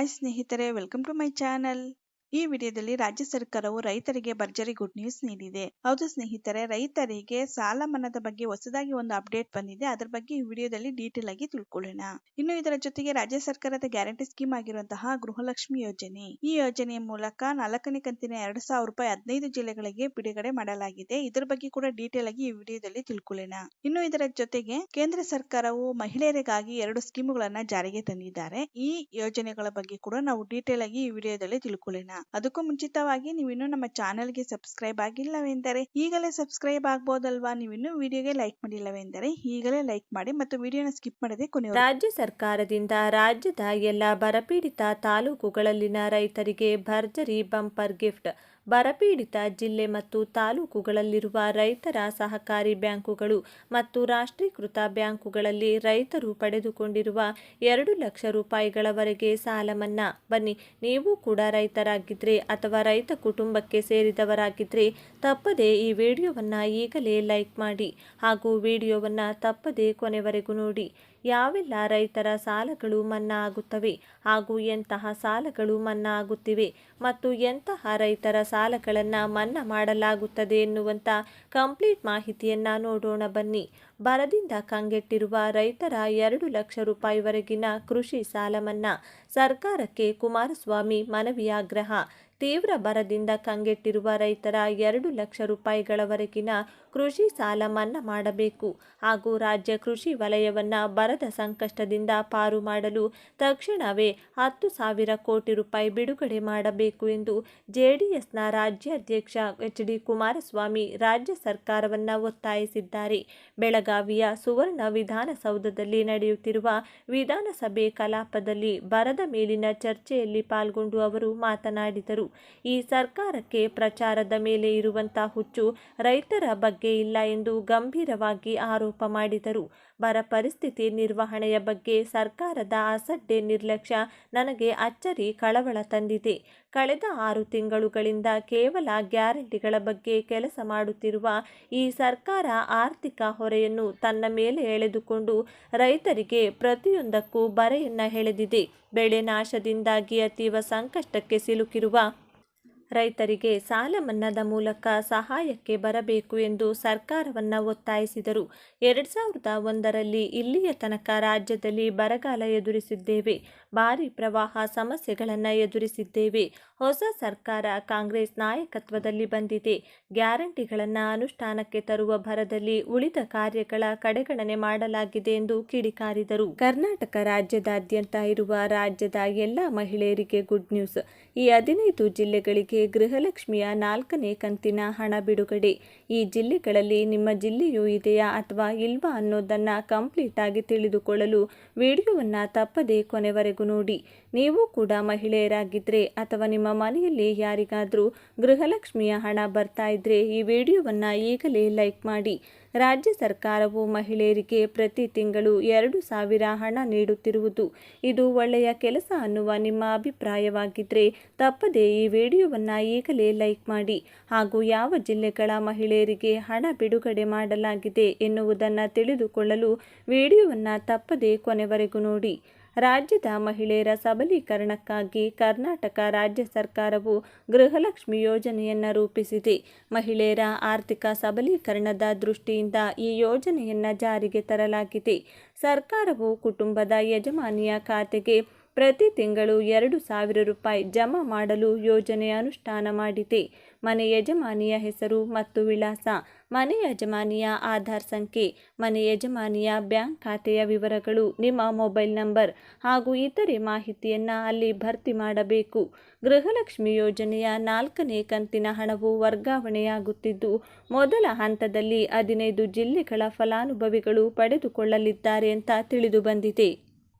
Hi ಸ್ನೇಹಿತರೆ, welcome to my channel. ಈ ವಿಡಿಯೋದಲ್ಲಿ ರಾಜ್ಯ ಸರ್ಕಾರವು ರೈತರಿಗೆ ಭರ್ಜರಿ ಗುಡ್ ನ್ಯೂಸ್ ನೀಡಿದೆ. ಹೌದು ಸ್ನೇಹಿತರೆ, ರೈತರಿಗೆ ಸಾಲ ಮನ್ನಾದ ಬಗ್ಗೆ ಹೊಸದಾಗಿ ಒಂದು ಅಪ್ಡೇಟ್ ಬಂದಿದೆ. ಅದರ ಬಗ್ಗೆ ಈ ವಿಡಿಯೋದಲ್ಲಿ ಡೀಟೇಲ್ ಆಗಿ ತಿಳ್ಕೊಳ್ಳೋಣ. ಇನ್ನು ಇದರ ಜೊತೆಗೆ ರಾಜ್ಯ ಸರ್ಕಾರದ ಗ್ಯಾರಂಟಿ ಸ್ಕೀಮ್ ಆಗಿರುವಂತಹ ಗೃಹಲಕ್ಷ್ಮಿ ಯೋಜನೆ, ಈ ಯೋಜನೆಯ ಮೂಲಕ 4ನೇ ಕಂತಿನ 2,000 ರೂಪಾಯಿ 15 ಜಿಲ್ಲೆಗಳಿಗೆ ಬಿಡುಗಡೆ ಮಾಡಲಾಗಿದೆ. ಇದರ ಬಗ್ಗೆ ಕೂಡ ಡೀಟೇಲ್ ಆಗಿ ಈ ವಿಡಿಯೋದಲ್ಲಿ ತಿಳ್ಕೊಳ್ಳೋಣ. ಇನ್ನು ಇದರ ಜೊತೆಗೆ ಕೇಂದ್ರ ಸರ್ಕಾರವು ಮಹಿಳೆಯರಿಗಾಗಿ 2 ಸ್ಕೀಮುಗಳನ್ನ ಜಾರಿಗೆ ತಂದಿದ್ದಾರೆ. ಈ ಯೋಜನೆಗಳ ಬಗ್ಗೆ ಕೂಡ ನಾವು ಡೀಟೇಲ್ ಆಗಿ ಈ ವಿಡಿಯೋದಲ್ಲಿ ತಿಳ್ಕೊಳ್ಳೋಣ. ಅದಕ್ಕೂ ಮುಂಚಿತವಾಗಿ ನೀವಿನ್ನು ನಮ್ಮ ಚಾನೆಲ್ಗೆ ಸಬ್ಸ್ಕ್ರೈಬ್ ಆಗಿಲ್ಲವೆಂದರೆ ಈಗಲೇ ಸಬ್ಸ್ಕ್ರೈಬ್ ಆಗಬಹುದಲ್ವಾ? ನೀವಿನ್ನು ವಿಡಿಯೋಗೆ ಲೈಕ್ ಮಾಡಿಲ್ಲವೆಂದರೆ ಈಗಲೇ ಲೈಕ್ ಮಾಡಿ ಮತ್ತು ವಿಡಿಯೋನ ಸ್ಕಿಪ್ ಮಾಡದೆ ಕೊನೆವರೆಗೂ. ರಾಜ್ಯ ಸರ್ಕಾರದಿಂದ ರಾಜ್ಯದ ಎಲ್ಲ ಬರಪೀಡಿತ ತಾಲೂಕುಗಳಲ್ಲಿನ ರೈತರಿಗೆ ಭರ್ಜರಿ ಬಂಪರ್ ಗಿಫ್ಟ್. ಬರಪೀಡಿತ ಜಿಲ್ಲೆ ಮತ್ತು ತಾಲೂಕುಗಳಲ್ಲಿರುವ ರೈತರ ಸಹಕಾರಿ ಬ್ಯಾಂಕುಗಳು ಮತ್ತು ರಾಷ್ಟ್ರೀಕೃತ ಬ್ಯಾಂಕುಗಳಲ್ಲಿ ರೈತರು ಪಡೆದುಕೊಂಡಿರುವ 2 ಲಕ್ಷ ರೂಪಾಯಿಗಳವರೆಗೆ ಸಾಲ ಮನ್ನಾ. ಬನ್ನಿ, ನೀವು ಕೂಡ ರೈತರಾಗಿದ್ದರೆ ಅಥವಾ ರೈತ ಕುಟುಂಬಕ್ಕೆ ಸೇರಿದವರಾಗಿದ್ದರೆ ತಪ್ಪದೆ ಈ ವಿಡಿಯೋವನ್ನು ಈಗಲೇ ಲೈಕ್ ಮಾಡಿ ಹಾಗೂ ವಿಡಿಯೋವನ್ನು ತಪ್ಪದೆ ಕೊನೆವರೆಗೂ ನೋಡಿ. ಯಾವೆಲ್ಲ ರೈತರ ಸಾಲಗಳು ಮನ್ನಾ ಆಗುತ್ತವೆ ಹಾಗೂ ಎಂತಹ ಸಾಲಗಳು ಮನ್ನಾ ಆಗುತ್ತಿವೆ ಮತ್ತು ಎಂತಹ ರೈತರ ಸಾಲಗಳನ್ನು ಮನ್ನಾ ಮಾಡಲಾಗುತ್ತದೆ ಎನ್ನುವಂಥ ಕಂಪ್ಲೀಟ್ ಮಾಹಿತಿಯನ್ನು ನೋಡೋಣ ಬನ್ನಿ. ಬರದಿಂದ ಕಂಗೆಟ್ಟಿರುವ ರೈತರ 2 ಲಕ್ಷ ರೂಪಾಯಿವರೆಗಿನ ಕೃಷಿ ಸಾಲ ಮನ್ನಾ. ಸರ್ಕಾರಕ್ಕೆ ಕುಮಾರಸ್ವಾಮಿ ಮನವಿ ಆಗ್ರಹ. ತೀವ್ರ ಬರದಿಂದ ಕಂಗೆಟ್ಟಿರುವ ರೈತರ 2 ಲಕ್ಷ ರೂಪಾಯಿಗಳವರೆಗಿನ ಕೃಷಿ ಸಾಲ ಮನ್ನಾ ಮಾಡಬೇಕು ಹಾಗೂ ರಾಜ್ಯ ಕೃಷಿ ವಲಯವನ್ನು ಬರದ ಸಂಕಷ್ಟದಿಂದ ಪಾರು ಮಾಡಲು ತಕ್ಷಣವೇ 10,000 ಕೋಟಿ ರೂಪಾಯಿ ಬಿಡುಗಡೆ ಮಾಡಬೇಕು ಎಂದು ಜೆಡಿಎಸ್ನ ರಾಜ್ಯಾಧ್ಯಕ್ಷ ಎಚ್.ಡಿ. ಕುಮಾರಸ್ವಾಮಿ ರಾಜ್ಯ ಸರ್ಕಾರವನ್ನು ಒತ್ತಾಯಿಸಿದ್ದಾರೆ. ಬೆಳಗಾವಿಯ ಸುವರ್ಣ ವಿಧಾನಸೌಧದಲ್ಲಿ ನಡೆಯುತ್ತಿರುವ ವಿಧಾನಸಭೆ ಕಲಾಪದಲ್ಲಿ ಬರದ ಮೇಲಿನ ಚರ್ಚೆಯಲ್ಲಿ ಪಾಲ್ಗೊಂಡು ಅವರು ಮಾತನಾಡಿದರು. ಈ ಸರ್ಕಾರಕ್ಕೆ ಪ್ರಚಾರದ ಮೇಲೆ ಇರುವಂಥ ಹುಚ್ಚು ರೈತರ ಬಗ್ಗೆ ಇಲ್ಲ ಎಂದು ಗಂಭೀರವಾಗಿ ಆರೋಪ ಮಾಡಿದರು. ಬರ ಪರಿಸ್ಥಿತಿ ನಿರ್ವಹಣೆಯ ಬಗ್ಗೆ ಸರ್ಕಾರದ ಅಸಡ್ಡೆ ನಿರ್ಲಕ್ಷ್ಯ ನನಗೆ ಅಚ್ಚರಿ, ಕಳವಳ ತಂದಿದೆ. ಕಳೆದ 6 ತಿಂಗಳುಗಳಿಂದ ಕೇವಲ ಗ್ಯಾರಂಟಿಗಳ ಬಗ್ಗೆ ಕೆಲಸ ಮಾಡುತ್ತಿರುವ ಈ ಸರ್ಕಾರ ಆರ್ಥಿಕ ಹೊರೆಯನ್ನು ತನ್ನ ಮೇಲೆ ಎಳೆದುಕೊಂಡು ರೈತರಿಗೆ ಪ್ರತಿಯೊಂದಕ್ಕೂ ಬರೆಯನ್ನ ಎಳೆದಿದೆ. ಬೆಳೆ ನಾಶದಿಂದಾಗಿ ಅತೀವ ಸಂಕಷ್ಟಕ್ಕೆ ಸಿಲುಕಿರುವ ರೈತರಿಗೆ ಸಾಲ ಮನ್ನಾದ ಮೂಲಕ ಸಹಾಯಕ್ಕೆ ಬರಬೇಕು ಎಂದು ಸರ್ಕಾರವನ್ನು ಒತ್ತಾಯಿಸಿದರು. 2001ರಲ್ಲಿ ಇಲ್ಲಿಯ ತನಕ ರಾಜ್ಯದಲ್ಲಿ ಬರಗಾಲ ಎದುರಿಸಿದ್ದೇವೆ, ಭಾರೀ ಪ್ರವಾಹ ಸಮಸ್ಯೆಗಳನ್ನು ಎದುರಿಸಿದ್ದೇವೆ. ಹೊಸ ಸರ್ಕಾರ ಕಾಂಗ್ರೆಸ್ ನಾಯಕತ್ವದಲ್ಲಿ ಬಂದಿದೆ. ಗ್ಯಾರಂಟಿಗಳನ್ನು ಅನುಷ್ಠಾನಕ್ಕೆ ತರುವ ಭರದಲ್ಲಿ ಉಳಿದ ಕಾರ್ಯಗಳ ಕಡೆಗಣನೆ ಮಾಡಲಾಗಿದೆ ಎಂದು ಕಿಡಿಕಾರಿದರು. ಕರ್ನಾಟಕ ರಾಜ್ಯದಾದ್ಯಂತ ಇರುವ ರಾಜ್ಯದ ಎಲ್ಲ ಮಹಿಳೆಯರಿಗೆ ಗುಡ್ ನ್ಯೂಸ್. ಈ 15 ಜಿಲ್ಲೆಗಳಿಗೆ ಗೃಹಲಕ್ಷ್ಮಿಯ 4ನೇ ಕಂತಿನ ಹಣ ಬಿಡುಗಡೆ. ಈ ಜಿಲ್ಲೆಗಳಲ್ಲಿ ನಿಮ್ಮ ಜಿಲ್ಲೆಯೂ ಇದೆಯಾ ಅಥವಾ ಇಲ್ವಾ ಅನ್ನೋದನ್ನು ಕಂಪ್ಲೀಟ್ ಆಗಿ ತಿಳಿದುಕೊಳ್ಳಲು ವಿಡಿಯೋವನ್ನು ತಪ್ಪದೆ ಕೊನೆವರೆಗೂ ನೋಡಿ. ನೀವು ಕೂಡ ಮಹಿಳೆಯರಾಗಿದ್ದರೆ ಅಥವಾ ನಿಮ್ಮ ಮನೆಯಲ್ಲಿ ಯಾರಿಗಾದರೂ ಗೃಹಲಕ್ಷ್ಮಿಯ ಹಣ ಬರ್ತಾ ಇದ್ರೆ ಈ ವಿಡಿಯೋವನ್ನು ಈಗಲೇ ಲೈಕ್ ಮಾಡಿ. ರಾಜ್ಯ ಸರ್ಕಾರವು ಮಹಿಳೆಯರಿಗೆ ಪ್ರತಿ ತಿಂಗಳು 2,000 ಹಣ ನೀಡುತ್ತಿರುವುದು ಇದು ಒಳ್ಳೆಯ ಕೆಲಸ ಅನ್ನುವ ನಿಮ್ಮ ಅಭಿಪ್ರಾಯವಾಗಿದ್ದರೆ ತಪ್ಪದೆ ಈ ವಿಡಿಯೋವನ್ನು ಈಗಲೇ ಲೈಕ್ ಮಾಡಿ ಹಾಗೂ ಯಾವ ಜಿಲ್ಲೆಗಳ ಮಹಿಳೆಯರಿಗೆ ಹಣ ಬಿಡುಗಡೆ ಮಾಡಲಾಗಿದೆ ಎನ್ನುವುದನ್ನು ತಿಳಿದುಕೊಳ್ಳಲು ವಿಡಿಯೋವನ್ನು ತಪ್ಪದೆ ಕೊನೆವರೆಗೂ ನೋಡಿ. ರಾಜ್ಯದ ಮಹಿಳೆಯರ ಸಬಲೀಕರಣಕ್ಕಾಗಿ ಕರ್ನಾಟಕ ರಾಜ್ಯ ಸರ್ಕಾರವು ಗೃಹಲಕ್ಷ್ಮಿ ಯೋಜನೆಯನ್ನು ರೂಪಿಸಿದೆ. ಮಹಿಳೆಯರ ಆರ್ಥಿಕ ಸಬಲೀಕರಣದ ದೃಷ್ಟಿಯಿಂದ ಈ ಯೋಜನೆಯನ್ನು ಜಾರಿಗೆ ತರಲಾಗಿದೆ. ಸರ್ಕಾರವು ಕುಟುಂಬದ ಯಜಮಾನಿಯ ಖಾತೆಗೆ ಪ್ರತಿ ತಿಂಗಳು 2,000 ರೂಪಾಯಿ ಜಮಾ ಮಾಡಲು ಯೋಜನೆ ಅನುಷ್ಠಾನ ಮಾಡಿದೆ. ಮನೆ ಯಜಮಾನಿಯ ಹೆಸರು ಮತ್ತು ವಿಳಾಸ, ಮನೆ ಯಜಮಾನಿಯ ಆಧಾರ್ ಸಂಖ್ಯೆ, ಮನೆ ಯಜಮಾನಿಯ ಬ್ಯಾಂಕ್ ಖಾತೆಯ ವಿವರಗಳು, ನಿಮ್ಮ ಮೊಬೈಲ್ ನಂಬರ್ ಹಾಗೂ ಇತರೆ ಮಾಹಿತಿಯನ್ನು ಅಲ್ಲಿ ಭರ್ತಿ ಮಾಡಬೇಕು. ಗೃಹಲಕ್ಷ್ಮಿ ಯೋಜನೆಯ 4ನೇ ಕಂತಿನ ಹಣವು ವರ್ಗಾವಣೆಯಾಗುತ್ತಿದ್ದು ಮೊದಲ ಹಂತದಲ್ಲಿ 15 ಜಿಲ್ಲೆಗಳ ಫಲಾನುಭವಿಗಳು ಪಡೆದುಕೊಳ್ಳಲಿದ್ದಾರೆ ಅಂತ ತಿಳಿದು ಬಂದಿದೆ.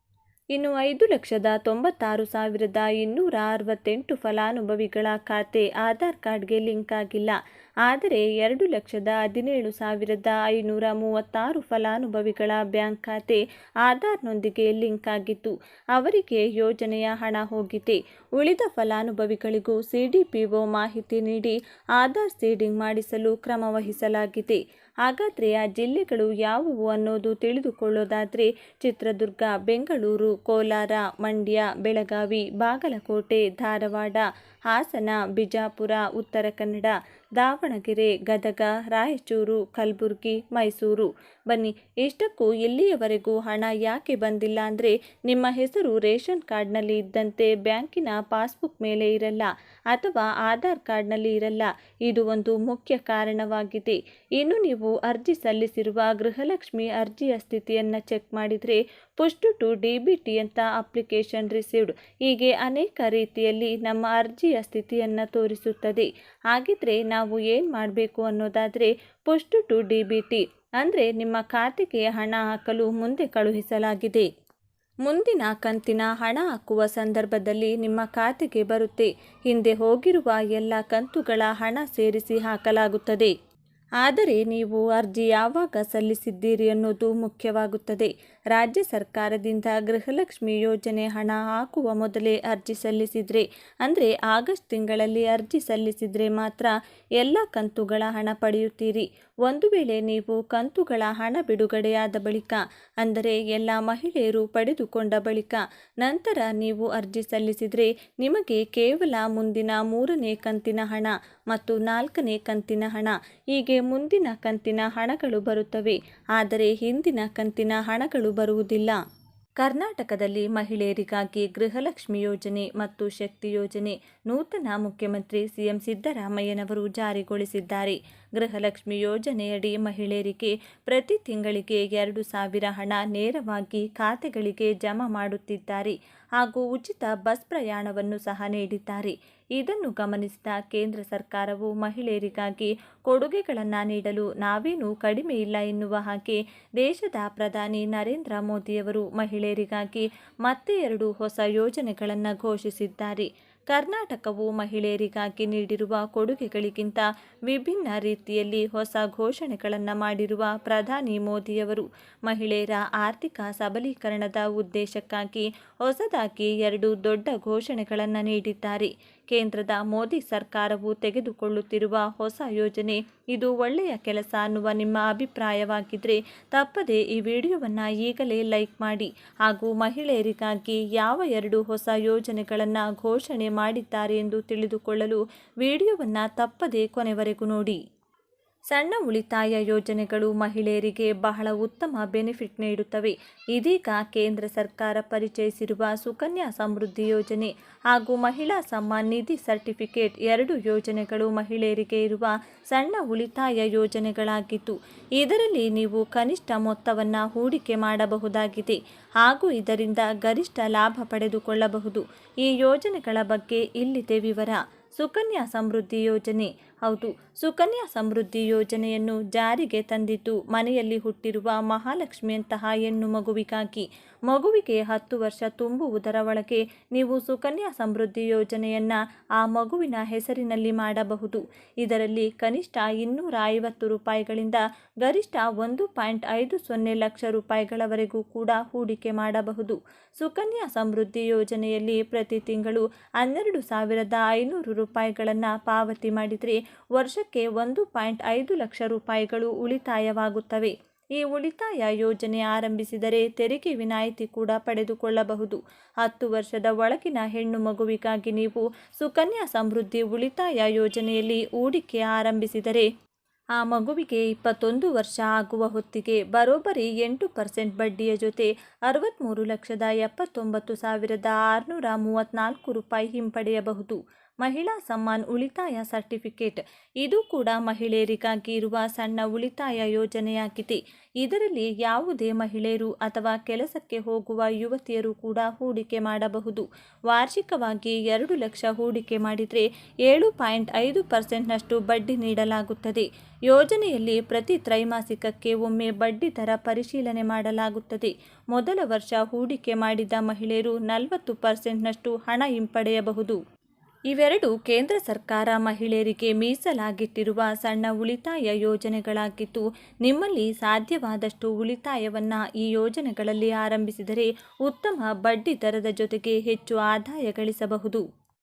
ಇನ್ನು 5,96,268 ಫಲಾನುಭವಿಗಳ ಖಾತೆ ಆಧಾರ್ ಕಾರ್ಡ್ಗೆ ಲಿಂಕ್ ಆಗಿಲ್ಲ. ಆದರೆ 2,17,536 ಫಲಾನುಭವಿಗಳ ಬ್ಯಾಂಕ್ ಖಾತೆ ಆಧಾರ್ನೊಂದಿಗೆ ಲಿಂಕ್ ಆಗಿತ್ತು. ಅವರಿಗೆ ಯೋಜನೆಯ ಹಣ ಹೋಗಿದೆ. ಉಳಿದ ಫಲಾನುಭವಿಗಳಿಗೂ ಸಿಡಿಪಿಒ ಮಾಹಿತಿ ನೀಡಿ ಆಧಾರ್ ಸೀಡಿಂಗ್ ಮಾಡಿಸಲು ಕ್ರಮ ವಹಿಸಲಾಗಿದೆ. ಹಾಗಾದರೆ ಆ ಜಿಲ್ಲೆಗಳು ಯಾವುವು ಅನ್ನೋದು ತಿಳಿದುಕೊಳ್ಳೋದಾದರೆ ಚಿತ್ರದುರ್ಗ, ಬೆಂಗಳೂರು, ಕೋಲಾರ, ಮಂಡ್ಯ, ಬೆಳಗಾವಿ, ಬಾಗಲಕೋಟೆ, ಧಾರವಾಡ, ಹಾಸನ, ಬಿಜಾಪುರ, ಉತ್ತರ ಕನ್ನಡ, ದಾವಣಗೆರೆ, ಗದಗ, ರಾಯಚೂರು, ಕಲಬುರಗಿ, ಮೈಸೂರು. ಬನ್ನಿ, ಇಷ್ಟಕ್ಕೂ ಇಲ್ಲಿಯವರೆಗೂ ಹಣ ಯಾಕೆ ಬಂದಿಲ್ಲ ಅಂದರೆ ನಿಮ್ಮ ಹೆಸರು ರೇಷನ್ ಕಾರ್ಡ್ನಲ್ಲಿ ಇದ್ದಂತೆ ಬ್ಯಾಂಕಿನ ಪಾಸ್ಬುಕ್ ಮೇಲೆ ಇರಲ್ಲ ಅಥವಾ ಆಧಾರ್ ಕಾರ್ಡ್ನಲ್ಲಿ ಇರಲ್ಲ. ಇದು ಒಂದು ಮುಖ್ಯ ಕಾರಣವಾಗಿದೆ. ಇನ್ನು ನೀವು ಅರ್ಜಿ ಸಲ್ಲಿಸಿರುವ ಗೃಹಲಕ್ಷ್ಮಿ ಅರ್ಜಿಯ ಸ್ಥಿತಿಯನ್ನು ಚೆಕ್ ಮಾಡಿದರೆ ಪುಸ್ಟ್ ಟು ಡಿಬಿಟಿ ಅಂತ ಅಪ್ಲಿಕೇಶನ್ ರಿಸೀವ್ಡ್ ಹೀಗೆ ಅನೇಕ ರೀತಿಯಲ್ಲಿ ನಮ್ಮ ಅರ್ಜಿಯ ಸ್ಥಿತಿಯನ್ನು ತೋರಿಸುತ್ತದೆ. ಹಾಗಿದ್ರೆ ನಾವು ಏನು ಮಾಡಬೇಕು ಅನ್ನೋದಾದರೆ ಪುಸ್ಟ್ ಟು ಡಿಬಿಟಿ ಅಂದರೆ ನಿಮ್ಮ ಖಾತೆಗೆ ಹಣ ಹಾಕಲು ಮುಂದೆ ಕಳುಹಿಸಲಾಗಿದೆ. ಮುಂದಿನ ಕಂತಿನ ಹಣ ಹಾಕುವ ಸಂದರ್ಭದಲ್ಲಿ ನಿಮ್ಮ ಖಾತೆಗೆ ಬರುತ್ತೆ. ಹಿಂದೆ ಹೋಗಿರುವ ಎಲ್ಲ ಕಂತುಗಳ ಹಣ ಸೇರಿಸಿ ಹಾಕಲಾಗುತ್ತದೆ. ಆದರೆ ನೀವು ಅರ್ಜಿ ಯಾವಾಗ ಸಲ್ಲಿಸಿದ್ದೀರಿ ಅನ್ನೋದು ಮುಖ್ಯವಾಗುತ್ತದೆ. ರಾಜ್ಯ ಸರ್ಕಾರದಿಂದ ಗೃಹಲಕ್ಷ್ಮಿ ಯೋಜನೆ ಹಣ ಹಾಕುವ ಮೊದಲೇ ಅರ್ಜಿ ಸಲ್ಲಿಸಿದರೆ ಅಂದರೆ ಆಗಸ್ಟ್ ತಿಂಗಳಲ್ಲಿ ಅರ್ಜಿ ಸಲ್ಲಿಸಿದರೆ ಮಾತ್ರ ಎಲ್ಲ ಕಂತುಗಳ ಹಣ ಪಡೆಯುತ್ತೀರಿ. ಒಂದು ವೇಳೆ ನೀವು ಕಂತುಗಳ ಹಣ ಬಿಡುಗಡೆಯಾದ ಬಳಿಕ ಅಂದರೆ ಎಲ್ಲ ಮಹಿಳೆಯರು ಪಡೆದುಕೊಂಡ ಬಳಿಕ ನಂತರ ನೀವು ಅರ್ಜಿ ಸಲ್ಲಿಸಿದರೆ ನಿಮಗೆ ಕೇವಲ ಮುಂದಿನ 3ನೇ ಕಂತಿನ ಹಣ ಮತ್ತು 4ನೇ ಕಂತಿನ ಹಣ ಹೀಗೆ ಮುಂದಿನ ಕಂತಿನ ಹಣಗಳು ಬರುತ್ತವೆ. ಆದರೆ ಹಿಂದಿನ ಕಂತಿನ ಹಣಗಳು ಬರುವುದಿಲ್ಲ. ಕರ್ನಾಟಕದಲ್ಲಿ ಮಹಿಳೆಯರಿಗಾಗಿ ಗೃಹಲಕ್ಷ್ಮಿ ಯೋಜನೆ ಮತ್ತು ಶಕ್ತಿ ಯೋಜನೆ ನೂತನ ಮುಖ್ಯಮಂತ್ರಿ ಸಿಎಂ ಸಿದ್ದರಾಮಯ್ಯನವರು ಜಾರಿಗೊಳಿಸಿದ್ದಾರೆ. ಗೃಹಲಕ್ಷ್ಮಿ ಯೋಜನೆಯಡಿ ಮಹಿಳೆಯರಿಗೆ ಪ್ರತಿ ತಿಂಗಳಿಗೆ 2,000 ಹಣ ನೇರವಾಗಿ ಖಾತೆಗಳಿಗೆ ಜಮಾ ಮಾಡುತ್ತಿದ್ದಾರೆ ಹಾಗೂ ಉಚಿತ ಬಸ್ ಪ್ರಯಾಣವನ್ನು ಸಹ ನೀಡಿದ್ದಾರೆ. ಇದನ್ನು ಗಮನಿಸಿದ ಕೇಂದ್ರ ಸರ್ಕಾರವು ಮಹಿಳೆಯರಿಗಾಗಿ ಕೊಡುಗೆಗಳನ್ನು ನೀಡಲು ನಾವೇನೂ ಕಡಿಮೆ ಇಲ್ಲ ಎನ್ನುವ ಹಾಗೆ ದೇಶದ ಪ್ರಧಾನಿ ನರೇಂದ್ರ ಮೋದಿಯವರು ಮಹಿಳೆಯರಿಗಾಗಿ ಮತ್ತೆ 2 ಹೊಸ ಯೋಜನೆಗಳನ್ನು ಘೋಷಿಸಿದ್ದಾರೆ. ಕರ್ನಾಟಕವು ಮಹಿಳೆಯರಿಗಾಗಿ ನೀಡಿರುವ ಕೊಡುಗೆಗಳಿಗಿಂತ ವಿಭಿನ್ನ ರೀತಿಯಲ್ಲಿ ಹೊಸ ಘೋಷಣೆಗಳನ್ನು ಮಾಡಿರುವ ಪ್ರಧಾನಿ ಮೋದಿಯವರು ಮಹಿಳೆಯರ ಆರ್ಥಿಕ ಸಬಲೀಕರಣದ ಉದ್ದೇಶಕ್ಕಾಗಿ ಹೊಸದಾಗಿ 2 ದೊಡ್ಡ ಘೋಷಣೆಗಳನ್ನು ನೀಡಿದ್ದಾರೆ. ಕೇಂದ್ರದ ಮೋದಿ ಸರ್ಕಾರವು ತೆಗೆದುಕೊಳ್ಳುತ್ತಿರುವ ಹೊಸ ಯೋಜನೆ ಇದು ಒಳ್ಳೆಯ ಕೆಲಸ ಅನ್ನುವ ನಿಮ್ಮ ಅಭಿಪ್ರಾಯವಾಗಿದ್ದರೆ ತಪ್ಪದೆ ಈ ವಿಡಿಯೋವನ್ನು ಈಗಲೇ ಲೈಕ್ ಮಾಡಿ ಹಾಗೂ ಮಹಿಳೆಯರಿಗಾಗಿ ಯಾವ 2 ಹೊಸ ಯೋಜನೆಗಳನ್ನು ಘೋಷಣೆ ಮಾಡಿದ್ದಾರೆ ಎಂದು ತಿಳಿದುಕೊಳ್ಳಲು ವಿಡಿಯೋವನ್ನು ತಪ್ಪದೆ ಕೊನೆವರೆಗೂ ನೋಡಿ. ಸಣ್ಣ ಉಳಿತಾಯ ಯೋಜನೆಗಳು ಮಹಿಳೆಯರಿಗೆ ಬಹಳ ಉತ್ತಮ ಬೆನಿಫಿಟ್ ನೀಡುತ್ತವೆ. ಇದೀಗ ಕೇಂದ್ರ ಸರ್ಕಾರ ಪರಿಚಯಿಸಿರುವ ಸುಕನ್ಯಾ ಸಮೃದ್ಧಿ ಯೋಜನೆ ಹಾಗೂ ಮಹಿಳಾ ಸಮ್ಮಾನ್ ನಿಧಿ ಸರ್ಟಿಫಿಕೇಟ್ 2 ಯೋಜನೆಗಳು ಮಹಿಳೆಯರಿಗೆ ಇರುವ ಸಣ್ಣ ಉಳಿತಾಯ ಯೋಜನೆಗಳಾಗಿದ್ದು ಇದರಲ್ಲಿ ನೀವು ಕನಿಷ್ಠ ಮೊತ್ತವನ್ನು ಹೂಡಿಕೆ ಮಾಡಬಹುದಾಗಿದೆ ಹಾಗೂ ಇದರಿಂದ ಗರಿಷ್ಠ ಲಾಭ ಪಡೆದುಕೊಳ್ಳಬಹುದು. ಈ ಯೋಜನೆಗಳ ಬಗ್ಗೆ ಇಲ್ಲಿದೆ ವಿವರ. ಸುಕನ್ಯಾ ಸಮೃದ್ಧಿ ಯೋಜನೆ. ಹೌದು, ಸುಕನ್ಯಾ ಸಮೃದ್ಧಿ ಯೋಜನೆಯನ್ನು ಜಾರಿಗೆ ತಂದಿದ್ದು ಮನೆಯಲ್ಲಿ ಹುಟ್ಟಿರುವ ಮಹಾಲಕ್ಷ್ಮಿಯಂತಹ ಹೆಣ್ಣು ಮಗುವಿಗಾಗಿ. ಮಗುವಿಗೆ 10 ವರ್ಷ ತುಂಬುವುದರ ಒಳಗೆ ನೀವು ಸುಕನ್ಯಾ ಸಮೃದ್ಧಿ ಯೋಜನೆಯನ್ನು ಆ ಮಗುವಿನ ಹೆಸರಿನಲ್ಲಿ ಮಾಡಬಹುದು. ಇದರಲ್ಲಿ ಕನಿಷ್ಠ 250 ರೂಪಾಯಿಗಳಿಂದ ಗರಿಷ್ಠ 1.50 ಲಕ್ಷ ರೂಪಾಯಿಗಳವರೆಗೂ ಕೂಡ ಹೂಡಿಕೆ ಮಾಡಬಹುದು. ಸುಕನ್ಯಾ ಸಮೃದ್ಧಿ ಯೋಜನೆಯಲ್ಲಿ ಪ್ರತಿ ತಿಂಗಳು 12,500 ರೂಪಾಯಿಗಳನ್ನು ಪಾವತಿ ಮಾಡಿದರೆ ವರ್ಷಕ್ಕೆ 1.5 ಲಕ್ಷ ರೂಪಾಯಿಗಳು ಉಳಿತಾಯವಾಗುತ್ತವೆ. ಈ ಉಳಿತಾಯ ಯೋಜನೆ ಆರಂಭಿಸಿದರೆ ತೆರಿಗೆ ವಿನಾಯಿತಿ ಕೂಡ ಪಡೆದುಕೊಳ್ಳಬಹುದು. 10 ವರ್ಷದ ಒಳಗಿನ ಹೆಣ್ಣು ಮಗುವಿಗಾಗಿ ನೀವು ಸುಕನ್ಯಾ ಸಮೃದ್ಧಿ ಉಳಿತಾಯ ಯೋಜನೆಯಲ್ಲಿ ಹೂಡಿಕೆ ಆರಂಭಿಸಿದರೆ ಆ ಮಗುವಿಗೆ 21 ವರ್ಷ ಆಗುವ ಹೊತ್ತಿಗೆ ಬರೋಬ್ಬರಿ 8% ಬಡ್ಡಿಯ ಜೊತೆ 63,79,634 ರೂಪಾಯಿ ಹಿಂಪಡೆಯಬಹುದು. ಮಹಿಳಾ ಸಮ್ಮಾನ್ ಉಳಿತಾಯ ಸರ್ಟಿಫಿಕೇಟ್. ಇದು ಕೂಡ ಮಹಿಳೆಯರಿಗಾಗಿ ಇರುವ ಸಣ್ಣ ಉಳಿತಾಯ ಯೋಜನೆಯಾಗಿದೆ. ಇದರಲ್ಲಿ ಯಾವುದೇ ಮಹಿಳೆಯರು ಅಥವಾ ಕೆಲಸಕ್ಕೆ ಹೋಗುವ ಯುವತಿಯರು ಕೂಡ ಹೂಡಿಕೆ ಮಾಡಬಹುದು. ವಾರ್ಷಿಕವಾಗಿ 2 ಲಕ್ಷ ಹೂಡಿಕೆ ಮಾಡಿದರೆ 7.5% ಬಡ್ಡಿ ನೀಡಲಾಗುತ್ತದೆ. ಯೋಜನೆಯಲ್ಲಿ ಪ್ರತಿ ತ್ರೈಮಾಸಿಕಕ್ಕೆ ಒಮ್ಮೆ ಬಡ್ಡಿ ದರ ಪರಿಶೀಲನೆ ಮಾಡಲಾಗುತ್ತದೆ. ಮೊದಲ ವರ್ಷ ಹೂಡಿಕೆ ಮಾಡಿದ ಮಹಿಳೆಯರು 40% ಹಣ ಹಿಂಪಡೆಯಬಹುದು. ಇವೆರಡು ಕೇಂದ್ರ ಸರ್ಕಾರ ಮಹಿಳೆಯರಿಗೆ ಮೀಸಲಾಗಿಟ್ಟಿರುವ ಸಣ್ಣ ಉಳಿತಾಯ ಯೋಜನೆಗಳಾಗಿದ್ದು, ನಿಮ್ಮಲ್ಲಿ ಸಾಧ್ಯವಾದಷ್ಟು ಉಳಿತಾಯವನ್ನು ಈ ಯೋಜನೆಗಳಲ್ಲಿ ಆರಂಭಿಸಿದರೆ ಉತ್ತಮ ಬಡ್ಡಿ ದರದ ಜೊತೆಗೆ ಹೆಚ್ಚು ಆದಾಯ ಗಳಿಸಬಹುದು.